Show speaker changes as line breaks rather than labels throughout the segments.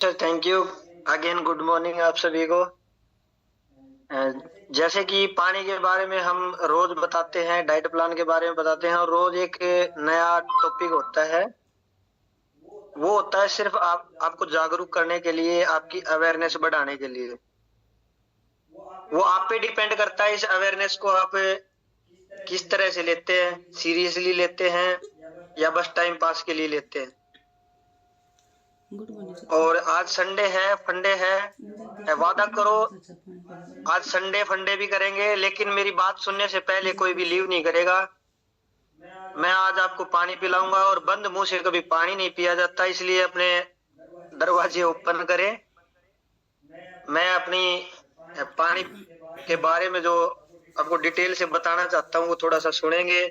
Sir thank you. Again good morning आप सभी को। अ, जैसे कि पानी के बारे में हम रोज बताते हैं, डाइट प्लान के बारे में बताते हैं और रोज एक नया टॉपिक होता है। वो होता है सिर्फ आपको जागरूक करने के लिए, आपकी अवेयरनेस बढ़ाने के लिए। वो आप पे डिपेंड करता है इस अवेयरनेस को आप किस तरह से लेते हैं, सीरियसली लेते हैं या बस टाइम पास के लिए लेते हैं।
गुड मॉर्निंग
और आज संडे है, फंडे है, वादा करो आज संडे फंडे भी करेंगे, लेकिन मेरी बात सुनने से पहले कोई भी लीव नहीं करेगा। मैं आज आपको पानी पिलाऊंगा और बंद मुंह से कभी पानी नहीं पिया जाता, इसलिए अपने दरवाजे ओपन करें। मैं अपनी पानी के बारे में जो आपको डिटेल से बताना चाहता हूँ वो थोड़ा सा सुनेंगे।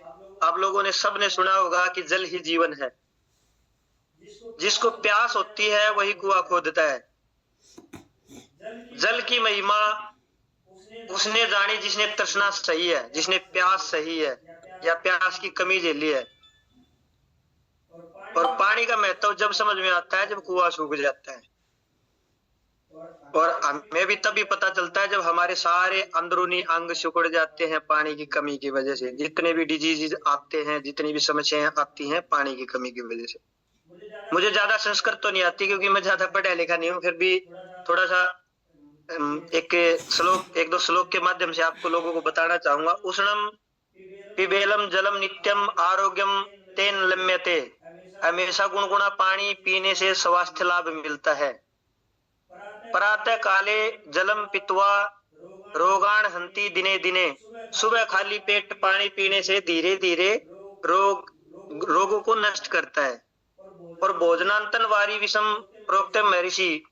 आप लोगों ने सबने सुना होगा कि जल ही जीवन है। जिसको प्यास होती है वही कुआं खोदता है। जल की महिमा उसने जानी जिसने तृष्णा सही है, जिसने प्यास सही है या प्यास की कमी झेली है। और पानी का महत्व जब समझ में आता है जब कुआं सूख जाता है। और हमें भी तभी पता चलता है जब हमारे सारे अंदरूनी अंग सिकुड़ जाते हैं पानी की कमी की वजह से। जितने भी डिजीज आते हैं, जितनी भी समस्याएं आती हैं, पानी की कमी की वजह से। मुझे ज्यादा संस्कृत तो नहीं आती क्योंकि मैं ज्यादा पढ़ा लिखा नहीं हूँ, फिर भी थोड़ा सा एक दो श्लोक के माध्यम से आपको लोगों को बताना चाहूंगा। उष्णम पिबेलम जलम नित्यम आरोग्यम तेन लम्यते। हमेशा गुनगुना पानी पीने से स्वास्थ्य लाभ मिलता है। प्रातः काले जलम पित्वा रोगाण हंति दिने दिने। सुबह खाली पेट पानी पीने से धीरे धीरे रोगों को नष्ट करता है। और भोजनांतन वारी विषम प्रोक्तम ऋषि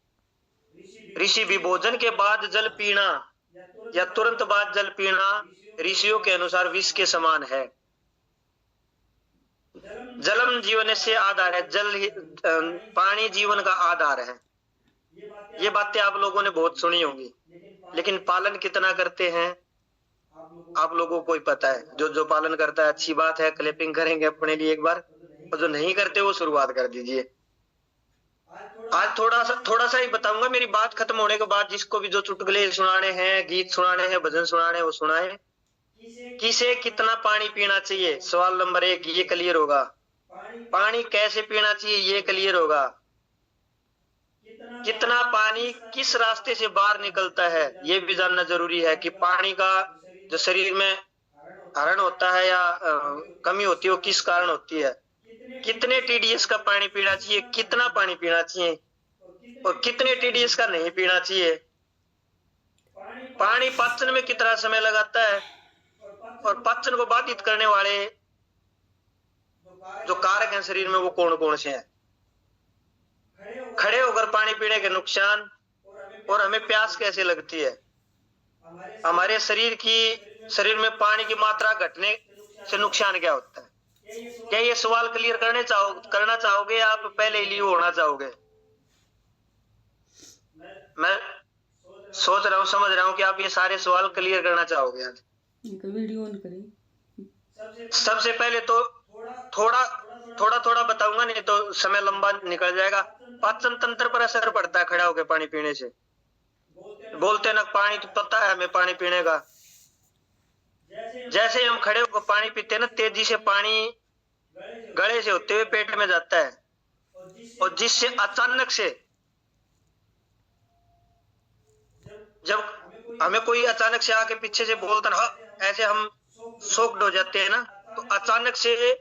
ऋषि भी भोजन के बाद जल पीना या तुरंत बाद जल पीना ऋषियों के अनुसार विष के समान है। जलम जीवन से आधार है। पानी जीवन का आधार है। ये बातें आप लोगों ने बहुत सुनी होंगी, लेकिन पालन कितना करते हैं आप लोगों को ही पता है। जो जो पालन करता है अच्छी बात है, क्लैपिंग करेंगे अपने लिए एक बार। और जो नहीं करते वो शुरुआत कर दीजिए। आज थोड़ा सा ही बताऊंगा। मेरी बात खत्म होने के बाद जिसको भी जो चुटकुले सुनाने हैं, गीत सुनाने हैं, भजन सुनाने हैं, वो सुनाए। किसे कितना पानी पीना चाहिए, सवाल नंबर 1 ये क्लियर होगा। पानी कैसे पीना चाहिए ये क्लियर होगा। कितना पानी किस रास्ते से बाहर निकलता है ये भी जानना जरूरी है। कि पानी का जो शरीर में हरण होता है या कमी होती है वो किस कारण होती है। कितने टीडीएस का पानी पीना चाहिए, कितना पानी पीना चाहिए और कितने टीडीएस का नहीं पीना चाहिए। पानी पाचन में कितना समय लगाता है और पाचन को बाधित करने वाले जो कारक हैं शरीर में वो कौन कौन से हैं। खड़े होकर पानी पीने के नुकसान और हमें प्यास कैसे लगती है। हमारे शरीर में पानी की मात्रा घटने से नुकसान क्या होता है। क्या ये सवाल क्लियर करना चाहोगे आप पहले ही लीव होना चाहोगे। मैं सोच रहा हूँ, समझ रहा हूँ कि आप ये सारे सवाल क्लियर करना चाहोगे आज।
वीडियो ऑन करें।
सबसे पहले तो थोड़ा थोड़ा बताऊंगा, नहीं तो समय लंबा निकल जाएगा। पाचन तंत्र पर असर पड़ता है खड़ा होकर पानी पीने से। बोलते ना पानी तो पता है हमें पानी पीने का। जैसे हम खड़े होकर पानी पीते हैं ना, तेजी से पानी गले से होते हुए पेट में जाता है और जिससे अचानक से जब हमें कोई अचानक से आके पीछे से बोलता ना, ऐसे हम शॉक्ड हो जाते हैं ना। तो अचानक से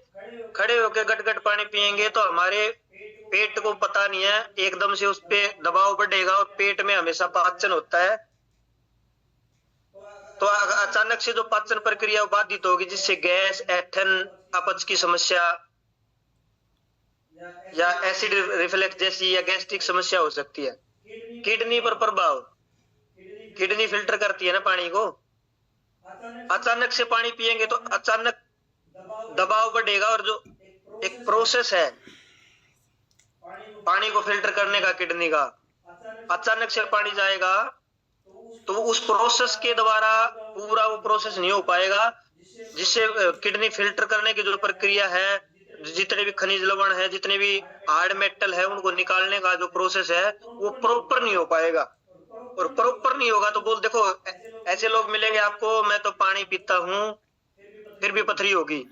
खड़े होकर गट पानी पिएंगे तो हमारे पेट को पता नहीं है, एकदम से उस पे दबाव बढ़ेगा और पेट में हमेशा पाचन होता है। तो अचानक से जो पाचन प्रक्रिया बाधित होगी जिससे गैस, ऐंठन, अपच की समस्या या एसिड रिफ्लेक्स जैसी या गैस्ट्रिक समस्या हो सकती है। किडनी पर प्रभाव, किडनी फिल्टर करती है ना पानी को। अचानक से पानी पिएंगे तो अचानक दबाव बढ़ेगा और जो एक प्रोसेस है पानी को फिल्टर करने का किडनी का, अचानक से पानी जाएगा तो उस प्रोसेस के द्वारा पूरा वो प्रोसेस नहीं हो पाएगा, जिससे किडनी फिल्टर करने की जो प्रक्रिया है जितने भी खनिज लवण है, जितने भी हार्ड मेटल है, उनको निकालने का जो प्रोसेस है वो प्रॉपर नहीं हो पाएगा। और प्रॉपर नहीं होगा तो बोल देखो ऐसे लोग मिलेंगे आपको, मैं तो पानी पीता हूँ फिर भी पथरी होगी।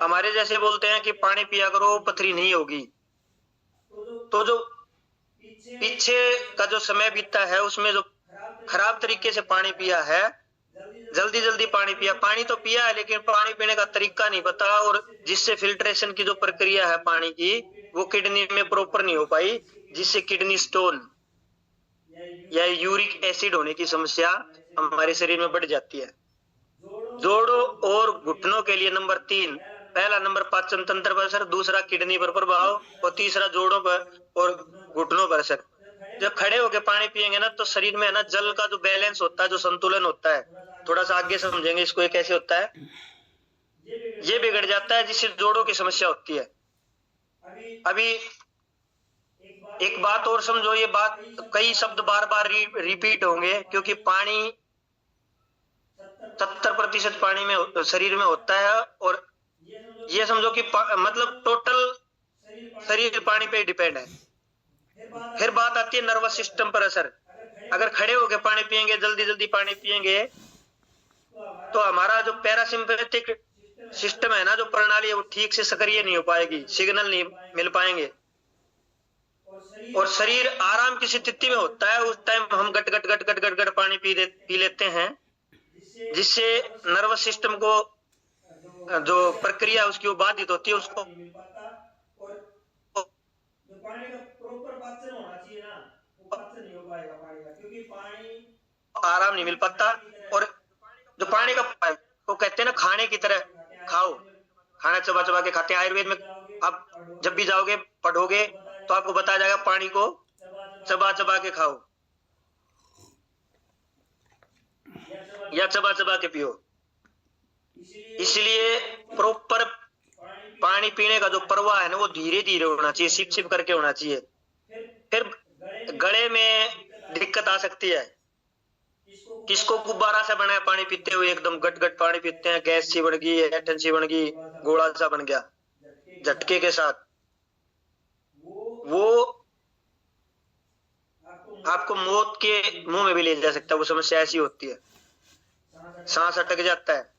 हमारे जैसे बोलते हैं कि पानी पिया करो पथरी नहीं होगी। तो जो पीछे का जो समय बीता है उसमें जो खराब तरीके से पानी पिया है, जल्दी जल्दी पानी पिया, पानी तो पिया है लेकिन पानी पीने का तरीका नहीं पता, और जिससे फिल्ट्रेशन की जो प्रक्रिया है पानी की वो किडनी में प्रॉपर नहीं हो पाई, जिससे किडनी स्टोन या यूरिक एसिड होने की समस्या हमारे शरीर में बढ़ जाती है। जोड़ों और घुटनों के लिए नंबर 3, पहला नंबर पाचन तंत्र पर असर, दूसरा किडनी पर प्रभाव, और तीसरा जोड़ों पर और घुटनों पर असर। जब खड़े होकर पानी पिएंगे ना तो शरीर में है ना जल का जो बैलेंस होता है, जो संतुलन होता है, थोड़ा सा आगे समझेंगे इसको ये कैसे होता है, ये बिगड़ जाता है, जिससे जोड़ों की समस्या होती है। अभी एक बात और समझो, ये बात कई शब्द बार बार रिपीट होंगे क्योंकि पानी 70% पानी में शरीर में होता है, और ये समझो कि मतलब टोटल शरीर पानी पे डिपेंड है। फिर बात आती है नर्वस सिस्टम पर असर। अगर खड़े होकर पानी पिएंगे, जल्दी जल्दी पानी पिएंगे, तो हमारा जो पैरासिम्पैथेटिक सिस्टम है ना, जो प्रणाली है, वो ठीक से सक्रिय नहीं हो पाएगी, सिग्नल नहीं मिल पाएंगे, और शरीर आराम की स्थिति में होता है। उस टाइम हम गट गट गट गट गट गट पानी पी लेते हैं, जिससे नर्वस सिस्टम को जो प्रक्रिया उसकी वो बाधित होती है, उसको आराम नहीं मिल पाता। और जो पानी का वो कहते हैं ना खाने की तरह खाओ, खाना चबा चबा के खाते हैं। आयुर्वेद में आप जब भी जाओगे पढ़ोगे तो आपको बताया जाएगा पानी को चबा चबा के खाओ या चबा चबा के पियो। इसलिए प्रॉपर पानी पीने का जो प्रवाह है ना वो धीरे धीरे होना चाहिए, सिप सिप करके होना चाहिए। फिर गले में दिक्कत आ सकती है। किसको गुब्बारा से बनाया पानी पीते हुए, एकदम गट गट पानी पीते हैं, गैस सी बन गई, ऐंठन सी बन गई, गोला सा बन गया झटके के साथ, वो आपको मौत के मुंह में भी ले जा सकता है। वो समस्या ऐसी होती है, सांस अटक जाता है,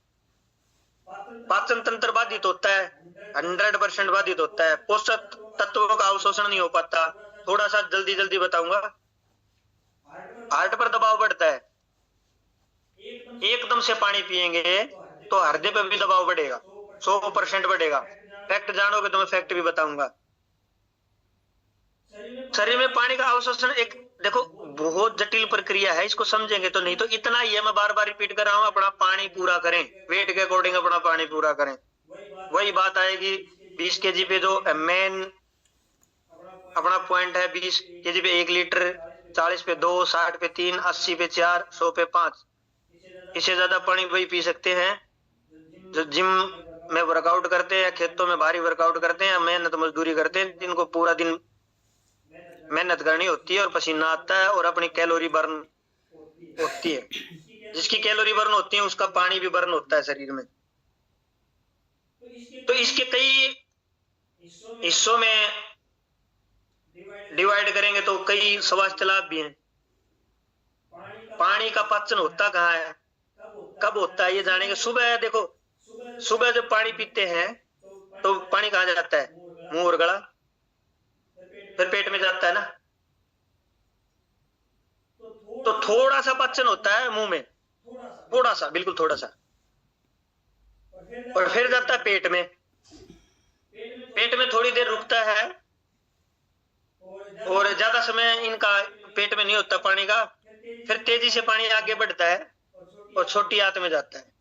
पाचन तंत्र बाधित होता है, 100% बाधित होता है, पोषक तत्वों का अवशोषण नहीं हो पाता। थोड़ा सा जल्दी जल्दी बताऊंगा। हार्ट पर दबाव बढ़ता है, एकदम से पानी पिएंगे तो हृदय पर भी दबाव बढ़ेगा, 100% बढ़ेगा। फैक्ट जानोगे तो मैं फैक्ट भी बताऊंगा। शरीर में पानी का अवशोषण एक देखो बहुत जटिल प्रक्रिया है, इसको समझेंगे तो नहीं तो इतना ही है, मैं बार बार रिपीट कर रहा हूं, अपना पानी पूरा करें, वेट के अकॉर्डिंग अपना पानी पूरा करें। वही बात आएगी 20 kg पे जो मेन अपना पॉइंट है, 20 kg पे 1 लीटर, 40 पे 2, 60 पे 3, 80 पे 4, 100 पे 5। इससे ज्यादा पानी वही पी सकते हैं जो जिम में वर्कआउट करते हैं, खेतों में भारी वर्कआउट करते हैं, मेहनत मजदूरी करते हैं, जिनको पूरा दिन मेहनत करनी होती है और पसीना आता है और अपनी कैलोरी बर्न होती है। जिसकी कैलोरी बर्न होती है उसका पानी भी बर्न होता है शरीर में। तो इसके कई हिस्सों में डिवाइड करेंगे तो कई स्वास्थ्य लाभ भी हैं। पानी का पाचन होता कहाँ है, कब होता है, ये जानेंगे। सुबह देखो, सुबह जब पानी पीते हैं तो पानी कहाँ जाता है, मुंह और गला, फिर पेट में जाता है ना, तो थोड़ा सा पाचन होता है मुंह में, थोड़ा सा, बिल्कुल थोड़ा सा, और फिर जाता है पेट में। पेट में थोड़ी देर रुकता है और ज्यादा समय इनका पेट में नहीं होता पानी का, फिर तेजी से पानी आगे बढ़ता है और छोटी आंत में जाता है।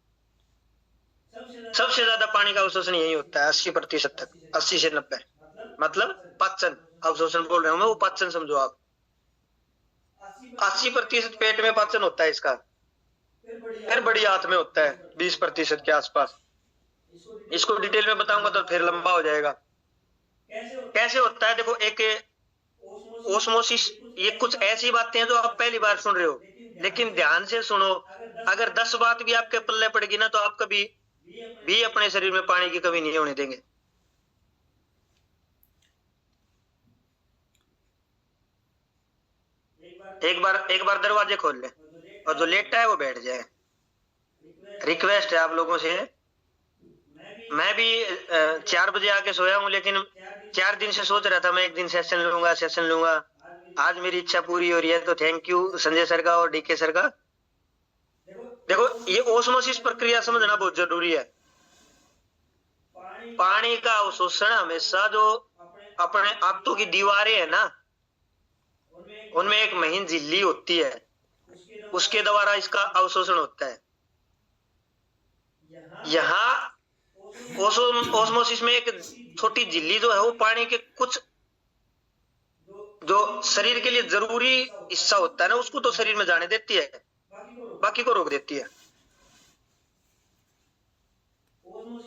सबसे ज्यादा पानी का अवशोषण यही होता है, 80% तक, 80 से 90, मतलब पाचन अवशोषण बोल रहे हूं मैं, वो पाचन समझो आप। 80% पेट में पाचन होता है इसका, फिर बड़ी आंत में होता है 20% के आसपास। इसको डिटेल में बताऊंगा तो फिर लंबा हो जाएगा। कैसे होता है देखो, एक ओस्मोसिस, ये कुछ ऐसी बातें हैं जो आप पहली बार सुन रहे हो, लेकिन ध्यान से सुनो। अगर 10 बात भी आपके पल्ले पड़ेगी ना तो आप कभी भी अपने शरीर में पानी की कमी नहीं होने देंगे। एक बार दरवाजे खोल ले और जो लेटता है वो बैठ जाए। रिक्वेस्ट है आप लोगों से, मैं भी 4 बजे आके सोया हूँ, लेकिन 4 दिन से सोच रहा था मैं एक दिन सेशन लूंगा। आज मेरी इच्छा पूरी हो रही है, तो थैंक यू संजय सर का और डीके सर का। देखो, ये ओस्मोसिस प्रक्रिया समझना बहुत जरूरी है। पानी का अवशोषण हमेशा जो अपने आंतों की दीवारें है ना, उनमें एक महीन झिल्ली होती है, उसके द्वारा इसका अवशोषण होता है। यहाँ ओस्मोसिस में एक छोटी झिल्ली जो है वो पानी के कुछ जो शरीर के लिए जरूरी हिस्सा होता है ना, उसको तो शरीर में जाने देती है, बाकी को रोक देती है।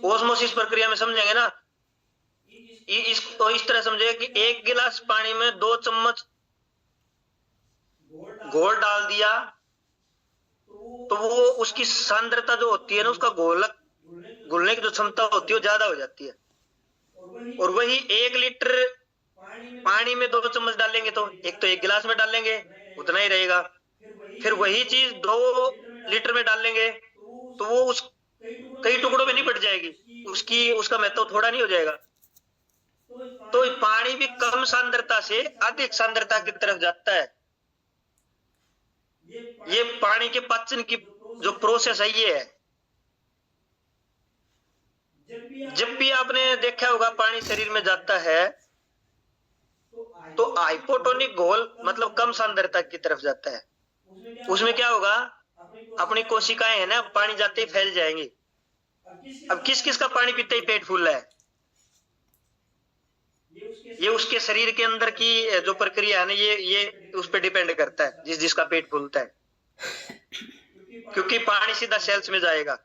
ओस्मोसिस प्रक्रिया में समझेंगे ना, इस तरह समझे कि 1 गिलास पानी में 2 चम्मच घोल डाल दिया, तो वो उसकी सांद्रता जो होती है ना, उसका घुलने की जो क्षमता होती है वो ज्यादा हो जाती है। और वही 1 लीटर पानी में 2 चम्मच डालेंगे तो एक तो 1 गिलास में डालेंगे, उतना ही रहेगा। फिर वही चीज 2 लीटर में डालेंगे तो वो उस कई टुकड़ों में नहीं बट जाएगी, उसका महत्व थोड़ा नहीं हो जाएगा। तो पानी भी कम सांद्रता से अधिक सांद्रता की तरफ जाता है। ये पानी के पाचन की जो प्रोसेस है ये है। जब भी आपने देखा होगा पानी शरीर में जाता है तो हाइपोटोनिक घोल मतलब कम सांद्रता की तरफ जाता है। उसमें क्या होगा, अपनी कोशिकाएं है ना, पानी जाते ही फैल जाएंगी। अब किस किस का पानी पीते ही पेट फूल रहा है, ये उसके शरीर के अंदर की जो प्रक्रिया है ना, ये उस पर डिपेंड करता है जिसका पेट फूलता है, क्योंकि पानी सीधा सेल्स में जाएगा।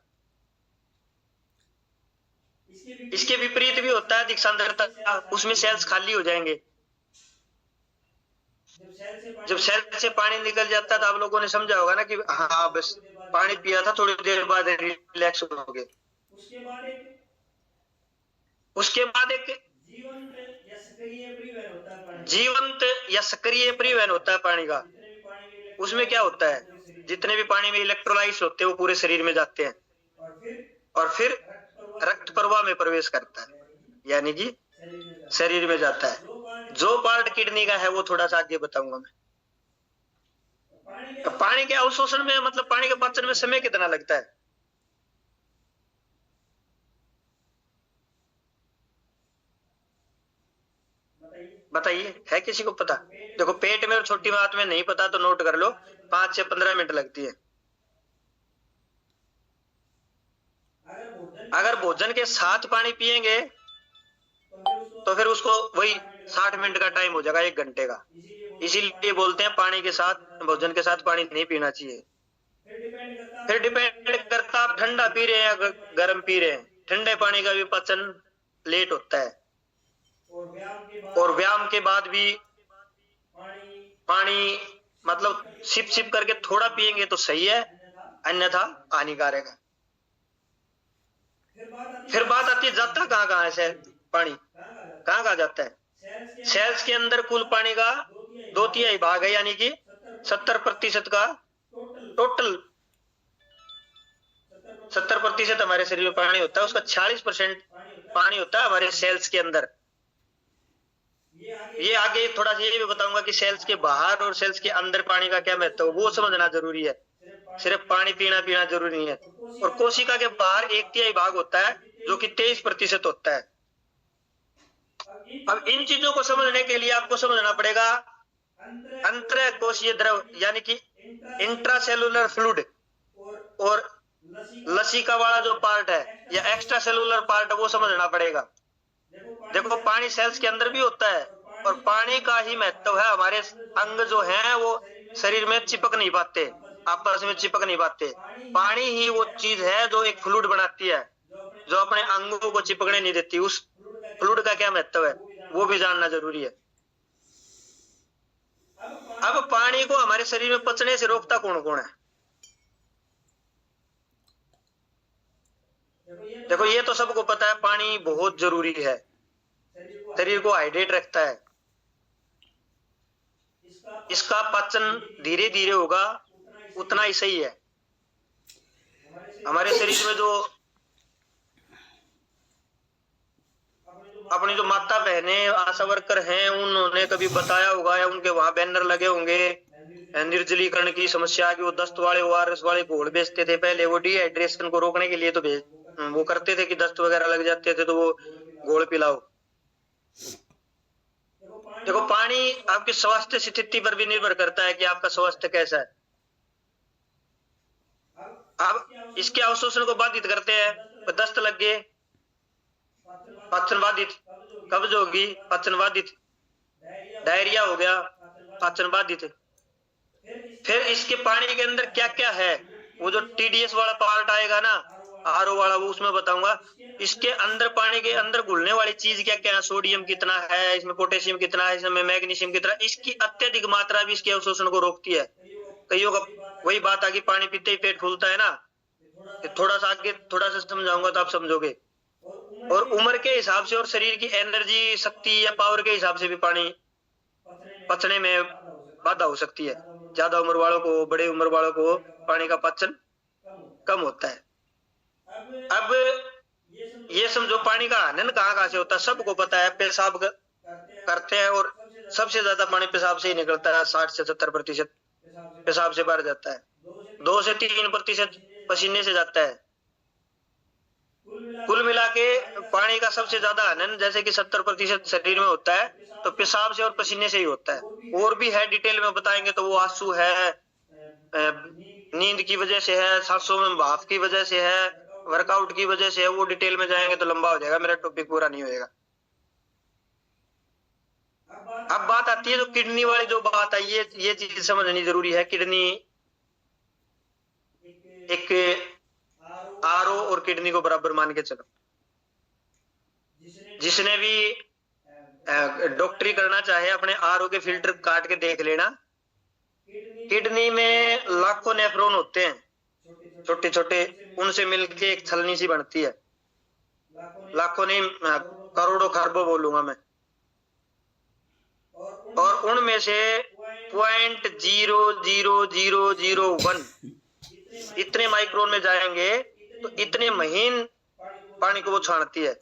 इसके विपरीत भी होता है, अधिक सांद्रता, उसमें सेल्स खाली हो जाएंगे। जब सेल से पानी निकल जाता है तो आप लोगों ने समझा होगा ना कि हाँ बस पानी पिया था, थोड़ी देर बाद रिलैक्स हो गए। उसके बाद एक जीवंत या सक्रिय परिवहन होता है पानी का। उसमें क्या होता है, जितने भी पानी में इलेक्ट्रोलाइट्स होते हैं वो पूरे शरीर में जाते हैं और फिर रक्त प्रवाह में प्रवेश करता है, यानी कि शरीर में जाता है। जो पार्ट किडनी का है वो थोड़ा सा आगे बताऊंगा मैं। पानी के अवशोषण में मतलब पानी के पाचन में समय कितना लगता है, बताइए, है किसी को पता? देखो, पेट में और छोटी बात में नहीं पता तो नोट कर लो, 5 से 15 मिनट लगती है। अगर भोजन के साथ पानी पिएंगे तो फिर उसको वही 60 मिनट का टाइम हो जाएगा, 1 घंटे का। इसीलिए बोलते हैं पानी के साथ, भोजन के साथ पानी नहीं पीना चाहिए। फिर डिपेंड करता आप ठंडा पी रहे हैं या गर्म पी रहे हैं। ठंडे पानी का भी पाचन लेट होता है और व्यायाम के बाद भी पानी मतलब सिप सिप करके थोड़ा पिएंगे तो सही है, अन्यथा हानिकारक है। फिर बात आती है जाता कहाँ है पानी, कहाँ जाता है। सेल्स के अंदर कुल पानी का 2/3 भाग है, यानी कि 70% का टोटल 70% हमारे शरीर में पानी होता है, उसका 46% पानी होता है हमारे सेल्स के अंदर। ये आगे थोड़ा सा ये भी बताऊंगा कि सेल्स के बाहर और सेल्स के अंदर पानी का क्या महत्व है, वो समझना जरूरी है। सिर्फ पानी पीना जरूरी नहीं है। और कोशिका के बाहर 1/3 भाग होता है जो कि 23% होता है। अब इन चीजों को समझने के लिए आपको समझना पड़ेगा अंतर कोशीय द्रव, यानी कि इंट्रासेलुलर फ्लूइड और लसिका वाला जो पार्ट है या एक्स्ट्रा सेलुलर पार्ट है, वो समझना पड़ेगा। देखो, पानी सेल्स के अंदर भी होता है और पानी का ही महत्व है। हमारे अंग जो हैं वो शरीर में चिपक नहीं पाते, आपस में चिपक नहीं पाते। पानी ही वो चीज है जो एक फ्लूइड बनाती है, जो अपने अंगों को चिपकने नहीं देती। उस फ्लूइड का क्या महत्व है वो भी जानना जरूरी है। अब पानी को हमारे शरीर में पचने से रोकता कौन कौन है? देखो, ये तो सबको पता है, पानी बहुत जरूरी है, शरीर को हाइड्रेट रखता है। इसका पाचन धीरे धीरे होगा उतना ही सही है। हमारे शरीर में जो अपनी जो माता बहने आशा वर्कर हैं उन्होंने कभी बताया होगा या उनके वहां बैनर लगे होंगे निर्जलीकरण की समस्या की, वो दस्त वाले ओआरएस वाले घोल बेचते थे पहले। वो डिहाइड्रेशन को रोकने के लिए तो वो करते थे कि दस्त वगैरह लग जाते थे तो वो घोल पिलाओ। देखो पानी आपकी स्वास्थ्य स्थिति पर भी निर्भर करता है कि आपका स्वास्थ्य कैसा है। अब इसके अवशोषण को बाधित करते हैं। दस्त लग गए, पाचन बाधित, कब्ज होगी पाचन बाधित, डायरिया हो गया पाचन बाधित। फिर इसके पानी के अंदर क्या क्या है, वो जो टीडीएस वाला पार्ट आएगा ना, आरओ वाला, वो उसमें बताऊंगा। इसके अंदर पानी के अंदर घुलने वाली चीज क्या क्या है, सोडियम कितना है इसमें, पोटेशियम कितना है इसमें, मैग्नीशियम कितना, इसकी अत्यधिक मात्रा भी इसके अवशोषण को रोकती है। कईयों का वही बात आ गई, पानी पीते ही पेट फूलता है ना, थोड़ा सा आगे थोड़ा सा समझाऊंगा तो आप समझोगे। और उम्र के हिसाब से और शरीर की एनर्जी शक्ति या पावर के हिसाब से भी पानी पचने में बाधा हो सकती है। ज्यादा उम्र वालों को, बड़े उम्र वालों को पानी का पाचन कम होता है। अब ये समझो पानी का आनंद कहाँ से होता है, सबको पता है, पेशाब करते हैं और सबसे ज्यादा पानी पेशाब से ही निकलता है। 60 से 70% पेशाब से बाहर जाता है, 2 से 3% पसीने से जाता है। कुल मिला के पानी का सबसे ज्यादा आनंद जैसे कि 70% शरीर में होता है तो पेशाब से और पसीने से ही होता है। और भी है, डिटेल में बताएंगे तो वो आंसू है, नींद की वजह से है, सांसों में भाप की वजह से है, वर्कआउट की वजह से है। वो डिटेल में जाएंगे तो लंबा हो जाएगा, मेरा टॉपिक पूरा नहीं होएगा। अब बात आती है जो किडनी वाली जो बात आई, ये चीज समझनी जरूरी है। किडनी एक आरओ और किडनी को बराबर मान के चलो। जिसने भी डॉक्टरी करना चाहे अपने आरओ के फिल्टर काट के देख लेना। किडनी में लाखों नेफ्रॉन होते हैं छोटे छोटे, उनसे मिलके एक छलनी सी बनती है। लाखों नहीं, करोड़ों खरबों बोलूंगा मैं। और उनमें से 0.00001 इतने माइक्रोन में जाएंगे तो इतने महीन पानी को वो छानती है।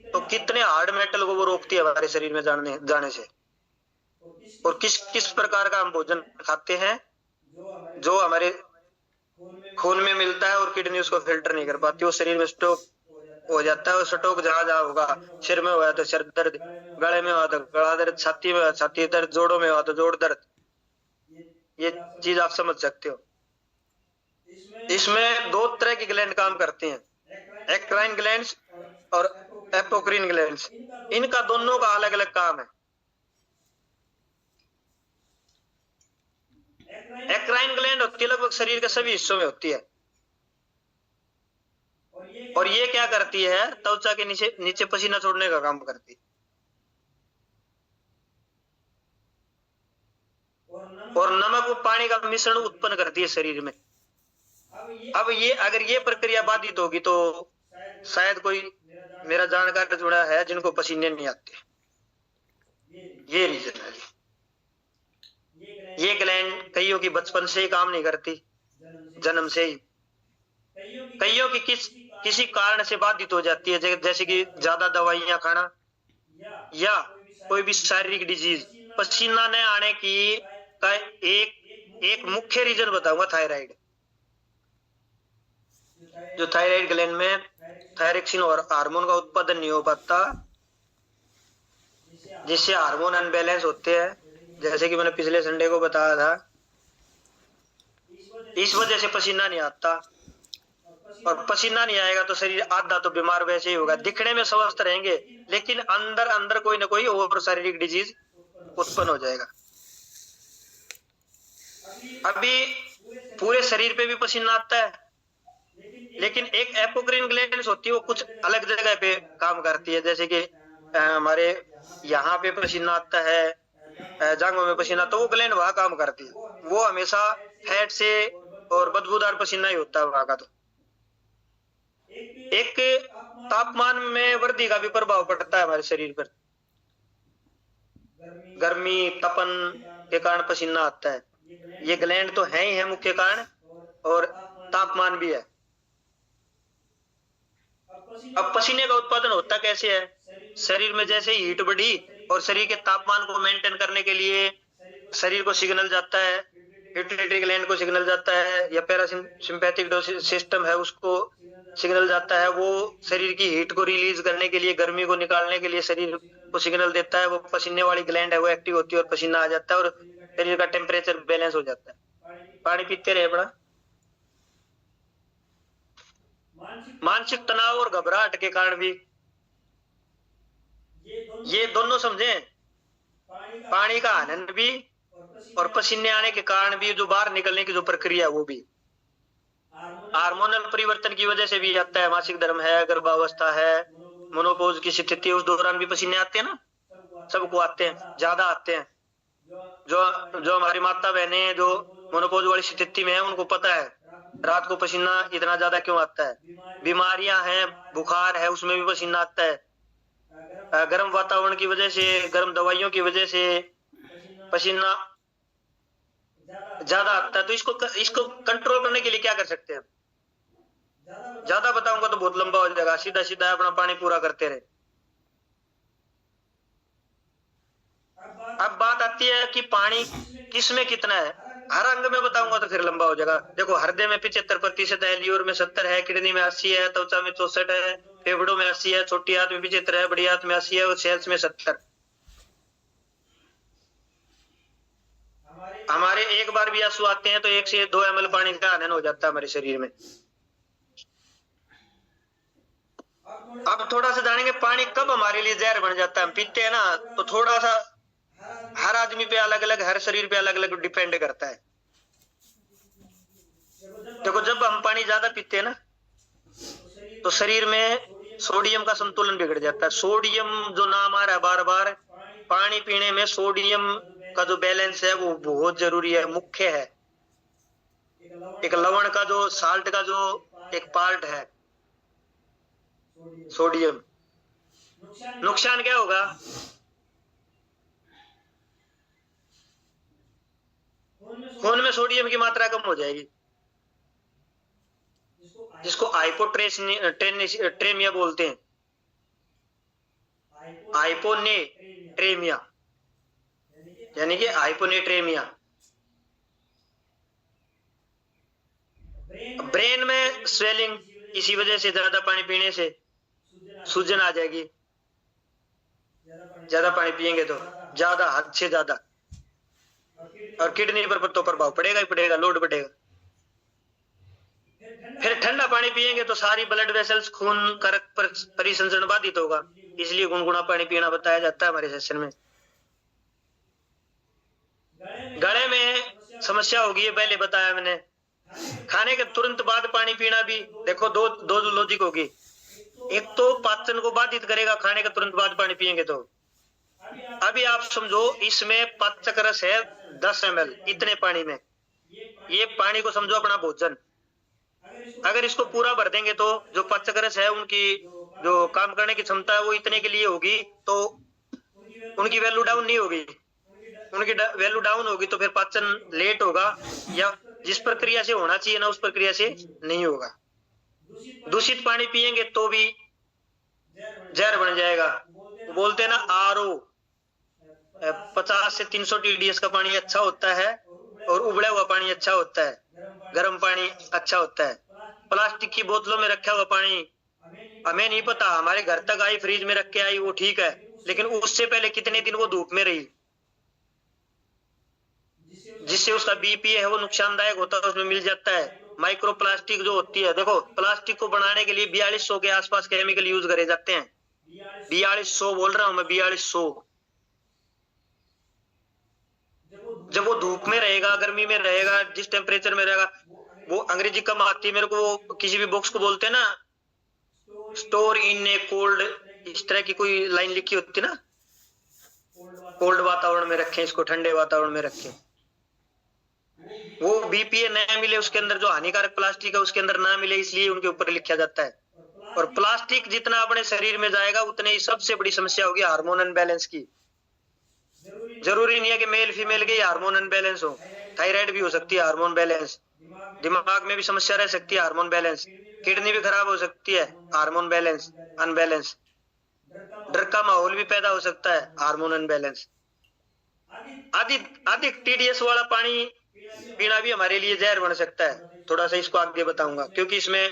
तो कितने हार्ड मेटल को वो रोकती है हमारे शरीर में जाने से। और किस प्रकार का हम भोजन खाते हैं जो हमारे खून में मिलता है और किडनी उसको फिल्टर नहीं कर पाती, वो शरीर में स्टॉक हो जाता है। और स्टॉक जहां होगा, सिर में हुआ तो सिर दर्द, गले में हुआ तो गला दर्द, छाती में छाती दर्द, जोड़ों में हुआ तो जोड़ दर्द। ये चीज आप समझ सकते हो। इसमें 2 तरह की ग्लैंड काम करते हैं, एक्राइन ग्लैंड्स और एपोक्रीन ग्लैंड्स। इनका दोनों का अलग अलग काम है। एक्राइन ग्लैंड होती है लगभग शरीर के सभी हिस्सों में होती है। और ये क्या करती है, त्वचा के नीचे पसीना छोड़ने का काम करती है। और नमक और पानी का मिश्रण उत्पन्न करती है शरीर में। अब ये अगर ये प्रक्रिया बाधित होगी तो शायद कोई मेरा जानकार जुड़ा है जिनको पसीने नहीं आते। ये रीजन है। ये ग्लैंड कईयों की बचपन से ही काम नहीं करती, जन्म से ही। कईयों की किसी कारण से बाधित हो जाती है, जैसे कि ज्यादा दवाइयां खाना या कोई भी शारीरिक डिजीज। पसीना न आने की का एक मुख्य रीजन बताऊंगा, थायराइड। जो थायराइड ग्लैंड में थायरोक्सिन और हार्मोन का उत्पादन नहीं हो पाता, जिससे हार्मोन अनबैलेंस होते हैं, जैसे कि मैंने पिछले संडे को बताया था। इस वजह से पसीना नहीं आता। और पसीना नहीं आएगा तो शरीर आधा तो बीमार वैसे ही होगा। दिखने में स्वस्थ रहेंगे लेकिन अंदर अंदर कोई ना कोई और शारीरिक डिजीज उत्पन्न हो जाएगा। अभी पूरे शरीर पे भी पसीना आता है, लेकिन एक एपोक्रीन ग्लैंड होती है, वो कुछ अलग जगह पे काम करती है। जैसे कि हमारे यहाँ पे पसीना आता है, जांघों में पसीना, तो वो ग्लैंड वहां काम करती है। वो हमेशा फैट से और बदबूदार पसीना ही होता है वहां का। तो एक तापमान में वृद्धि का भी प्रभाव पड़ता है हमारे शरीर पर। गर्मी, तपन, के कारण पसीना आता है। ये ग्लैंड तो है ही है मुख्य कारण, और तापमान भी है। अब पसीने का उत्पादन होता कैसे है? शरीर में जैसे हीट बढ़ी और शरीर के तापमान को मेंटेन करने के लिए शरीर को सिग्नल जाता है, पिट्यूटरी ग्लैंड को सिग्नल जाता है, या पैरासिम्पैथिक सिस्टम है उसको सिग्नल जाता है। वो शरीर की हीट को रिलीज करने के लिए, गर्मी को निकालने के लिए शरीर को सिग्नल देता है। वो पसीने वाली ग्लैंड है वो एक्टिव होती है और पसीना आ जाता है और शरीर का टेम्परेचर बैलेंस हो जाता है। पानी पीते रहे बड़ा। मानसिक तनाव और घबराहट के कारण भी, ये दोनों समझे, पानी का आनंद भी और पसीने आने के कारण भी जो बाहर निकलने की जो प्रक्रिया है वो भी हार्मोनल परिवर्तन की वजह से भी आता है। मासिक धर्म है, गर्भावस्था है, मोनोपोज की स्थिति, उस दौरान भी पसीने आते हैं ना, सबको आते हैं, ज्यादा आते हैं। जो हमारी माता बहनें जो मोनोपोज वाली स्थिति में है उनको पता है रात को पसीना इतना ज्यादा क्यों आता है। बीमारियां हैं, बुखार है, उसमें भी पसीना आता है। गर्म वातावरण की वजह से, गर्म दवाइयों की वजह से पसीना ज्यादा आता है। तो इसको कंट्रोल करने के लिए क्या कर सकते हैं? ज्यादा बताऊंगा तो बहुत लंबा हो जाएगा, सीधा सीधा अपना पानी पूरा करते रहे। अब बात आती है कि पानी किस में कितना है। हर अंग में बताऊंगा तो फिर लंबा हो जाएगा। देखो, हृदय में 75% है, लीवर में 70 है, किडनी में 80 है, त्वचा में 64 है, फेफड़ों में 80 है, छोटी आंत में 75 है, बड़ी आंत में 80 है और सेल्स में 70। हमारे एक बार भी आंसू आते हैं तो 1 से 2 ml पानी का आनयन हो जाता है हमारे शरीर में। अब थोड़ा सा जानेंगे पानी कब हमारे लिए जहर बन जाता है। हम पीते हैं ना, तो थोड़ा सा हर आदमी पे अलग अलग, हर शरीर पे अलग अलग डिपेंड करता है। देखो, जब हम पानी ज्यादा पीते हैं ना तो शरीर में सोडियम का संतुलन बिगड़ जाता है। सोडियम जो नाम आ रहा है बार बार, पानी पीने में सोडियम का जो बैलेंस है वो बहुत जरूरी है, मुख्य है। एक लवण का जो, साल्ट का जो एक पार्ट है सोडियम। नुकसान क्या होगा? खून में सोडियम की मात्रा कम हो जाएगी, जिसको हाइपोट्रेमिया बोलते हैं। हाइपोनेट्रेमिया यानी कि हाइपोनेट्रेमिया। ब्रेन में स्वेलिंग, इसी वजह से ज्यादा पानी पीने से सूजन आ जाएगी। ज्यादा पानी पिएंगे तो, ज्यादा, हद से ज्यादा। और किडनी पर तो प्रभाव पड़ेगा ही पड़ेगा, लोड बढ़ेगा। फिर ठंडा पानी पिएंगे तो सारी ब्लड वेसल्स, खून का परिसंचरण बाधित होगा। इसलिए गुनगुना पानी पीना बताया जाता है हमारे सेशन में। गले में समस्या होगी, ये पहले बताया मैंने। खाने के तुरंत बाद पानी पीना भी, देखो दो लॉजिक होगी। एक तो पाचन को बाधित करेगा खाने के तुरंत बाद पानी पिएंगे तो। अभी आप समझो, इसमें पाचक रस है 10 ml इतने पानी में। ये पानी को समझो अपना भोजन। अगर इसको पूरा भर देंगे तो जो पाचक रस है उनकी जो काम करने की क्षमता है वो इतने के लिए होगी, तो उनकी वैल्यू डाउन नहीं होगी। उनकी वैल्यू डाउन होगी तो फिर पाचन लेट होगा, या जिस प्रक्रिया से होना चाहिए ना उस प्रक्रिया से नहीं होगा। दूषित पानी पिएंगे तो भी जहर बन जाएगा। बोलते हैं ना RO 50 से 300 TDS का पानी अच्छा होता है और उबला हुआ पानी अच्छा होता है, गर्म पानी अच्छा होता है। प्लास्टिक की बोतलों में रखा हुआ पानी हमें नहीं पता, हमारे घर तक आई, फ्रिज में रख के आई, वो ठीक है, लेकिन उससे पहले कितने दिन वो धूप में रही, जिससे उसका BPA है वो नुकसानदायक होता है, उसमें मिल जाता है। माइक्रो प्लास्टिक जो होती है, देखो प्लास्टिक को बनाने के लिए 4200 के आसपास केमिकल यूज करे जाते हैं। 4200 बोल रहा हूं मैं, 4200। जब वो धूप में रहेगा, गर्मी में रहेगा, जिस टेम्परेचर में रहेगा, वो अंग्रेजी कम आती है मेरे को, वो किसी भी बॉक्स को बोलते हैं ना, स्टोर इन ए कोल्ड, इस तरह की कोई लाइन लिखी होती है ना, कोल्ड वातावरण में रखें इसको, ठंडे वातावरण में रखें। वो BPA न मिले उसके अंदर, जो हानिकारक प्लास्टिक है उसके अंदर ना मिले, इसलिए उनके ऊपर लिखा जाता है। और प्लास्टिक जितना अपने शरीर में जाएगा उतने ही सबसे बड़ी समस्या होगी हार्मोन अनबैलेंस की। जरूरी नहीं है कि मेल फीमेल के हार्मोन अनबैलेंस हो, थायराइड भी हो सकती है हार्मोन बैलेंस, दिमाग में भी समस्या रह सकती है हार्मोन बैलेंस, किडनी भी खराब हो सकती है हार्मोन बैलेंस अनबैलेंस, डर का माहौल भी पैदा हो सकता है हार्मोन अनबैलेंस। अधिक अधिक टीडीएस वाला पानी पीना भी हमारे लिए जहर बन सकता है, थोड़ा सा इसको आगे बताऊंगा, क्योंकि इसमें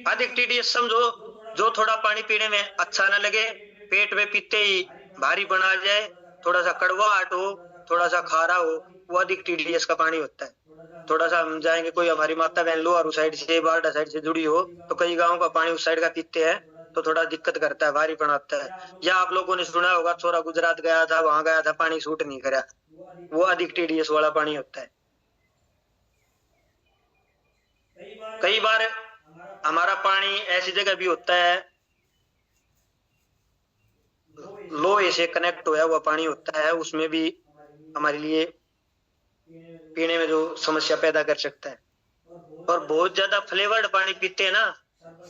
अधिक टीडीएस समझो जो थोड़ा पानी पीने में अच्छा न लगे, पेट में पीते ही भारी बना जाए, थोड़ा सा कड़वाहट हो, थोड़ा सा खारा हो, वो अधिक टीडीएस का पानी होता है। थोड़ा सा हम जाएंगे, कोई हमारी माता बहन लोअर साइड से बारडा साइड से जुड़ी हो तो कई गांव का पानी उस साइड का पीते हैं तो थोड़ा दिक्कत करता है, भारी आता है। या आप लोगों ने सुना होगा छोरा गुजरात गया था, वहां गया था, पानी सूट नहीं करा, वो अधिक टीडीएस वाला पानी होता है। कई बार हमारा पानी ऐसी जगह भी होता है लोहे से कनेक्ट होया हुआ पानी होता है, उसमें भी हमारे लिए पीने में जो समस्या पैदा कर सकता है। और बहुत ज्यादा फ्लेवर्ड पानी पीते हैं ना,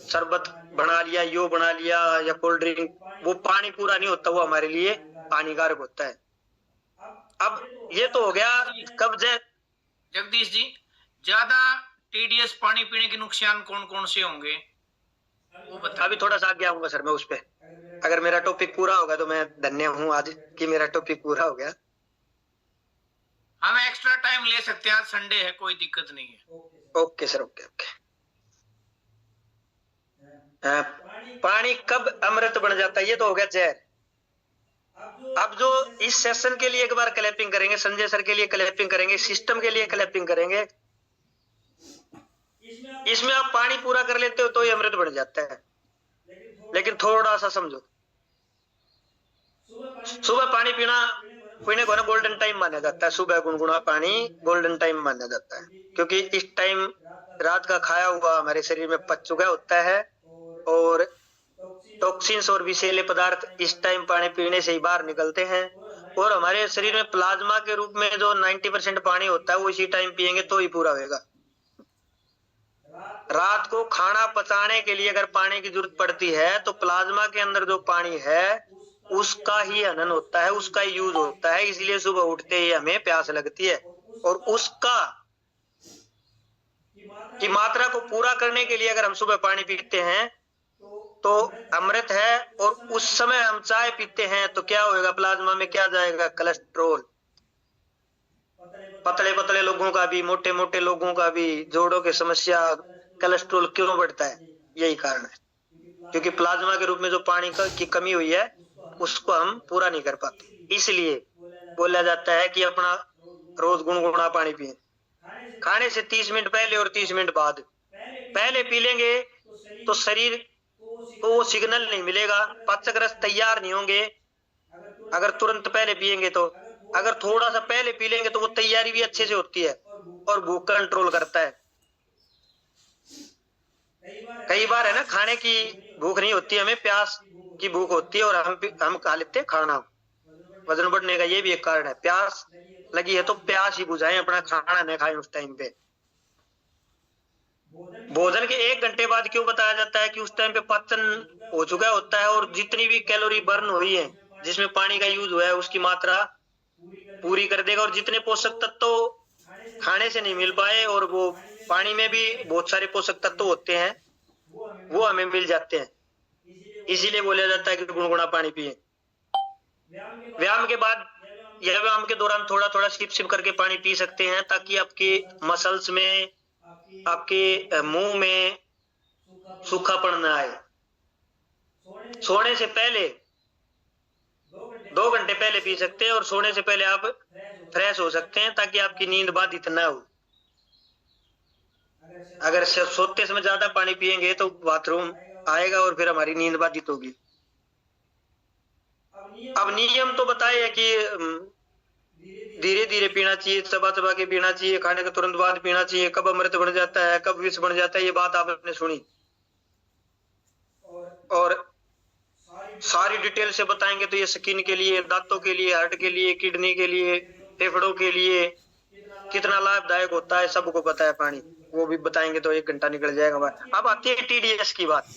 शरबत बना लिया, यो बना लिया या कोल्ड ड्रिंक, वो पानी पूरा नहीं होता, वो हमारे लिए हानिकारक होता है। अब ये तो हो गया कब्ज।
जगदीश जी, ज्यादा टीडीएस पानी पीने के नुकसान कौन कौन से होंगे वो बता।
अभी थोड़ा सा आगे आऊंगा सर मैं उस पे, अगर मेरा टॉपिक पूरा होगा तो मैं धन्य हूँ आज कि मेरा टॉपिक पूरा हो गया।
हम एक्स्ट्रा टाइम ले सकते हैं, आज संडे है, कोई दिक्कत नहीं है।
Okay sir, okay okay. पानी कब अमृत बन जाता है, ये तो हो गया जहर। अब जो इस सेशन के लिए एक बार क्लैपिंग करेंगे, संजय सर के लिए क्लैपिंग करेंगे, सिस्टम के लिए क्लैपिंग करेंगे, इसमें आप पानी पूरा कर लेते हो तो ये अमृत बन जाता है। लेकिन थोड़ा सा समझो, सुबह पानी पीने को ना गोल्डन टाइम माना जाता है, सुबह गुनगुना पानी गोल्डन टाइम माना जाता है, क्योंकि इस टाइम रात का खाया हुआ हमारे शरीर में पच चुका होता है और टॉक्सिन्स और विषैले पदार्थ इस टाइम पानी पीने से ही बाहर निकलते हैं, और हमारे शरीर में प्लाज्मा के रूप में जो 90% पानी होता है वो इसी टाइम पिएंगे तो ही पूरा होगा। रात को खाना पचाने के लिए अगर पानी की जरूरत पड़ती है तो प्लाज्मा के अंदर जो पानी है उसका ही हनन होता है, उसका ही यूज होता है, इसलिए सुबह उठते ही हमें प्यास लगती है। और उसका की मात्रा को पूरा करने के लिए अगर हम सुबह पानी पीते हैं तो अमृत है, और उस समय हम चाय पीते हैं तो क्या होगा, प्लाज्मा में क्या जाएगा, कोलेस्ट्रॉल। पतले पतले लोगों का भी, मोटे मोटे लोगों का भी जोड़ों की समस्या, कोलेस्ट्रॉल क्यों बढ़ता है, यही कारण है, क्योंकि प्लाज्मा के रूप में जो पानी की कमी हुई है उसको हम पूरा नहीं कर पाते। इसलिए बोला जाता है कि अपना रोज गुनगुना पानी पिए, खाने से 30 मिनट पहले और 30 मिनट बाद। पहले पी लेंगे तो शरीर को वो सिग्नल नहीं मिलेगा, पाचक रस तैयार नहीं होंगे अगर तुरंत पहले पिएंगे तो। अगर थोड़ा सा पहले पी लेंगे तो वो तैयारी भी अच्छे से होती है और भूख कंट्रोल करता है। कई बार है ना, खाने की भूख नहीं होती, हमें प्यास की भूख होती है और हम खा लेते हैं खाना, वजन बढ़ने का ये भी एक कारण है। प्यास लगी है तो प्यास ही बुझाएं, अपना खाना न खाएं उस टाइम पे। भोजन के 1 घंटे बाद क्यों बताया जाता है कि उस टाइम पे पाचन हो चुका होता है और जितनी भी कैलोरी बर्न हुई है जिसमें पानी का यूज हुआ है उसकी मात्रा पूरी कर देगा, और जितने पोषक तत्व खाने से नहीं मिल पाए और वो पानी में भी बहुत सारे पोषक तत्व होते हैं वो हमें मिल जाते हैं। इसीलिए बोला जाता है कि गुनगुना पानी पिए। व्यायाम के बाद या व्यायाम के दौरान थोड़ा थोड़ा सिप सिप करके पानी पी सकते हैं, ताकि आपके मसल्स में, आपके मुंह में सूखापन न आए। सोने से पहले 2 घंटे पहले पी सकते हैं और सोने से पहले आप फ्रेश हो सकते हैं ताकि आपकी नींद बाधित न हो। अगर सोते समय ज्यादा पानी पिएंगे तो बाथरूम आएगा और फिर हमारी नींद बाधित होगी। अब नियम तो बताए है कि धीरे धीरे पीना चाहिए, चबा चबा के पीना चाहिए, खाने के तुरंत बाद पीना चाहिए। कब अमृत बन जाता है, कब विष बन जाता है, ये बात आपने सुनी और सारी डिटेल से बताएंगे तो ये स्किन के लिए, दांतों के लिए, हार्ट के लिए, किडनी के लिए, फेफड़ों के लिए कितना लाभदायक होता है सबको पता है पानी, वो भी बताएंगे तो 1 घंटा निकल जाएगा। अब आती है टीडीएस की बात।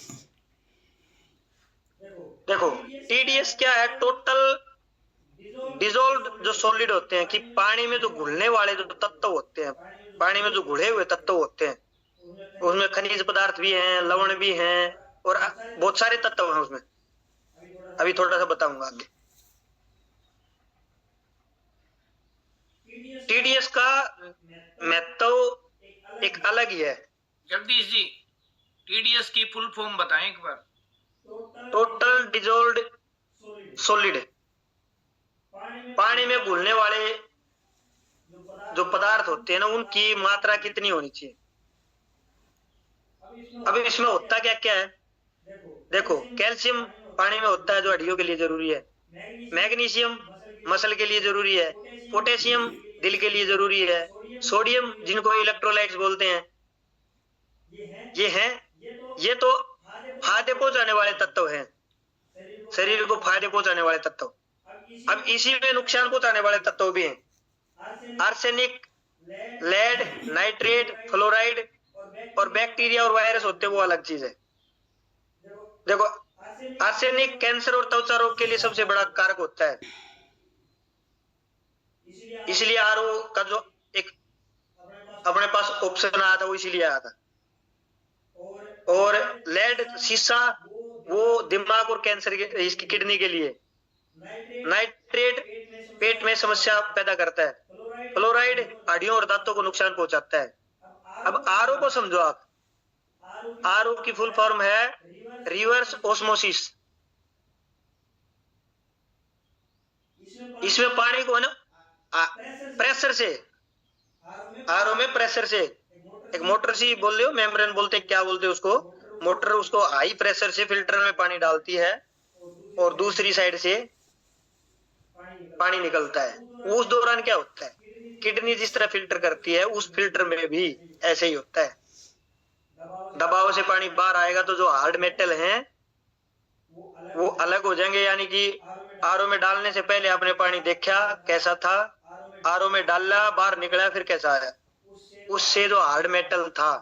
देखो टीडीएस क्या है, टोटल डिजोल्व जो सॉलिड होते हैं कि पानी में जो घुलने वाले जो तत्व होते हैं, पानी में जो घुले हुए तत्व होते हैं, उसमें खनिज पदार्थ भी हैं, लवण भी हैं और बहुत सारे तत्व हैं उसमें। अभी थोड़ा सा बताऊंगा आगे। टीडीएस का महत्व एक अलग ही है।
जगदीश जी, टीडीएस की फुल फॉर्म बताएं एक बार।
टोटल डिजोल्व्ड सॉलिड, पानी में घुलने वाले जो पदार्थ होते हैं ना, उनकी मात्रा कितनी होनी चाहिए। अब इसमें होता क्या क्या है, देखो कैल्शियम पानी में होता है जो हड्डियों के लिए जरूरी है, मैग्नीशियम मसल के लिए जरूरी है, पोटेशियम दिल के लिए जरूरी है, सोडियम जिनको इलेक्ट्रोलाइट्स बोलते हैं, ये तो फायदे पहुंचाने वाले तत्व हैं, शरीर को फायदे पहुंचाने वाले तत्व। अब इसी में नुकसान पहुंचाने वाले तत्व भी हैं। आर्सेनिक, लेड, नाइट्रेट, फ्लोराइड और बैक्टीरिया और वायरस होते हैं, वो अलग चीज है। देखो आर्सेनिक कैंसर और त्वचा रोग के लिए सबसे बड़ा कारक होता है, इसलिए आरओ का जो एक अपने पास ऑप्शन आया था वो इसीलिए आया था। और लेड शीशा वो दिमाग और कैंसर के, इसकी किडनी के लिए। नाइट्रेट पेट में समस्या पैदा करता है। फ्लोराइड हड्डियों और दांतों को नुकसान पहुंचाता है। अब आरओ को समझो आप। आरओ की फुल फॉर्म है रिवर्स ऑस्मोसिस। इसमें पानी को ना प्रेशर से, आरओ में प्रेशर से एक मोटर सी बोल रहे हो, मेम्ब्रेन बोलते क्या बोलते हैं उसको, मोटर उसको हाई प्रेशर से फिल्टर में पानी डालती है और दूसरी साइड से पानी निकलता है। उस दौरान क्या होता है, किडनी जिस तरह फिल्टर करती है उस फिल्टर में भी ऐसे ही होता है। दबाव से पानी बाहर आएगा तो जो हार्ड मेटल हैं वो अलग हो जाएंगे, यानी कि आरओ में डालने से पहले आपने पानी देखा कैसा था, आरओ में डाला बाहर निकला फिर कैसा आया, उससे जो हार्ड मेटल था,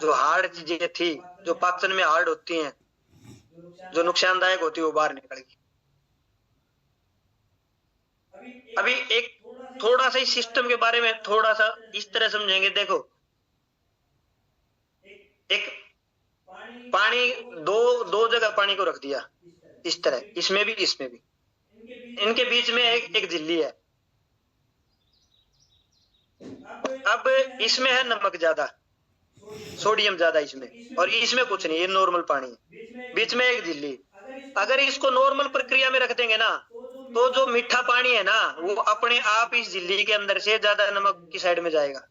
जो हार्ड चीजें थी, जो पाचन में हार्ड होती हैं, जो नुकसानदायक होती है, वो बाहर निकल गई। अभी एक थोड़ा सा इस सिस्टम के बारे में थोड़ा सा इस तरह समझेंगे। देखो एक पानी दो जगह पानी को रख दिया इस तरह, इसमें भी इसमें भी, इनके बीच में एक झिल्ली है। अब इसमें है नमक ज्यादा, सोडियम ज्यादा इसमें, और इसमें कुछ नहीं, ये नॉर्मल पानी है। बीच में एक झिल्ली, अगर इसको नॉर्मल प्रक्रिया में रख देंगे ना तो जो मीठा पानी है ना वो अपने आप इस झिल्ली के अंदर से ज्यादा नमक की साइड में जाएगा।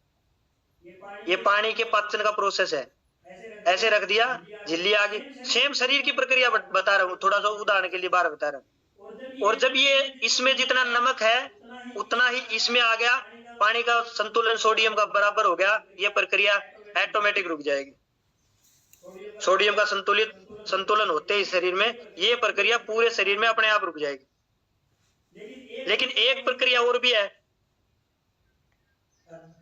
ये पानी के पाचन का प्रोसेस है। ऐसे रख दिया, झिल्ली आ गई। सेम शरीर की प्रक्रिया बता रहा हूँ, थोड़ा सा उदाहरण के लिए बार बता रहा हूँ। और जब ये इसमें जितना नमक है उतना ही इसमें आ गया, पानी का संतुलन सोडियम का बराबर हो गया, ये प्रक्रिया ऑटोमेटिक रुक जाएगी। सोडियम का संतुलन होते ही शरीर में ये प्रक्रिया पूरे शरीर में अपने आप रुक जाएगी। लेकिन एक प्रक्रिया और भी है,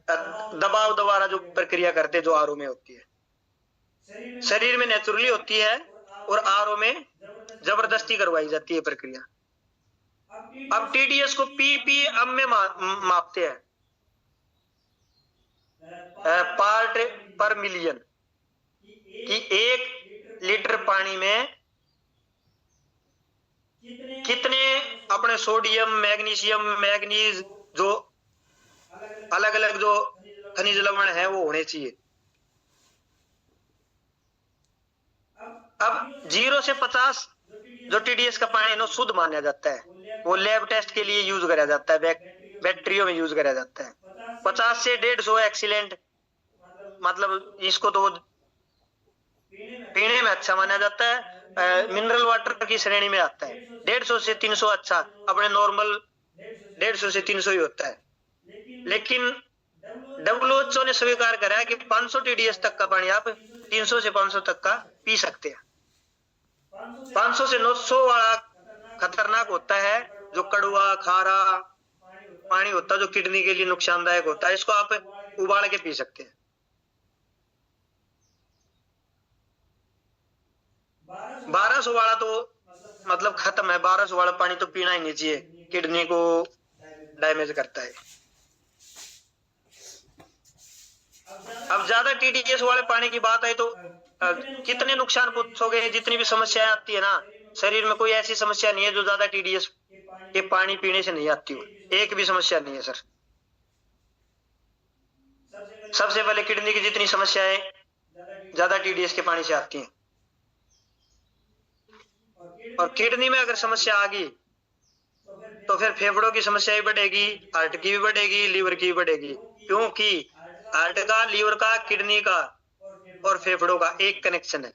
दबाव द्वारा जो प्रक्रिया करते जो आरओ में होती है, शरीर में नेचुरली होती है और आरओ में जबरदस्ती करवाई जाती है प्रक्रिया। अब टीडीएस को पीपीएम में मापते हैं, पार्ट पर मिलियन, कि 1 लीटर पानी में कितने अपने सोडियम, मैग्नीशियम, मैग्नीज जो अलग अलग जो खनिज लवण है वो होने चाहिए। अब 0 से 50 जो टीडीएस का पानी है ना शुद्ध माना जाता है, वो लैब टेस्ट के लिए यूज करा जाता है, बैक्टीरियो में यूज करा जाता है। 50 से 150 एक्सीलेंट, मतलब इसको तो पीने में अच्छा माना जाता है, मिनरल वाटर की श्रेणी में आता है। 150 से 300 अच्छा, अपने नॉर्मल 150 से 300 ही होता है। लेकिन WHO ने स्वीकार करा है कि 500 टीडीएस तक का पानी आप 300 से 500 तक का पी सकते हैं। 500 से 900 वाला खतरनाक होता है, जो कड़वा खारा पानी होता है, जो किडनी के लिए नुकसानदायक होता है। इसको आप उबाल के पी सकते हैं। 1200 वाला तो मतलब खत्म है, 1200 वाला पानी तो पीना ही नहीं चाहिए। किडनी को डैमेज करता है। अब ज्यादा टीडीएस वाले पानी की बात है तो कितने नुकसान पूछोगे, जितनी भी समस्याएं आती है ना शरीर में, कोई ऐसी समस्या नहीं है जो ज्यादा टीडीएस के पानी पीने से नहीं आती हो, एक भी समस्या नहीं है सर। सबसे पहले किडनी की जितनी समस्याएं ज्यादा टीडीएस के पानी से आती हैं, और किडनी में अगर समस्या आ गई तो फिर फेफड़ों की समस्या भी बढ़ेगी, हार्ट की भी बढ़ेगी, लीवर की भी बढ़ेगी, क्योंकि हार्ट का, लीवर का, किडनी का और फेफड़ों का एक कनेक्शन है।